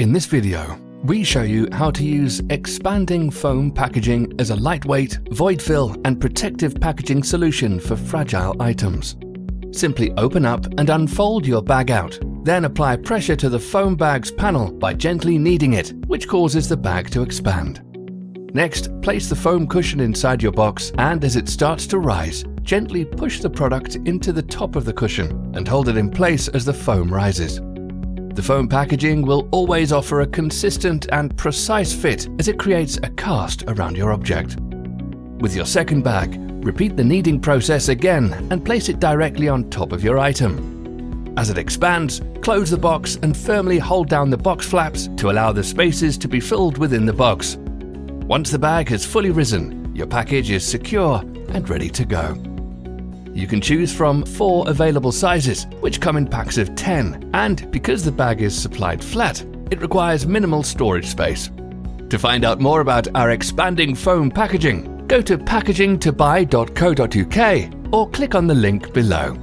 In this video, we show you how to use expanding foam packaging as a lightweight, void-fill and protective packaging solution for fragile items. Simply open up and unfold your bag out, then apply pressure to the foam bag's panel by gently kneading it, which causes the bag to expand. Next, place the foam cushion inside your box and as it starts to rise, gently push the product into the top of the cushion and hold it in place as the foam rises. The foam packaging will always offer a consistent and precise fit as it creates a cast around your object. With your second bag, repeat the kneading process again and place it directly on top of your item. As it expands, close the box and firmly hold down the box flaps to allow the spaces to be filled within the box. Once the bag has fully risen, your package is secure and ready to go. You can choose from 4 available sizes, which come in packs of 10, and because the bag is supplied flat, it requires minimal storage space. To find out more about our expanding foam packaging, go to packagingtobuy.co.uk or click on the link below.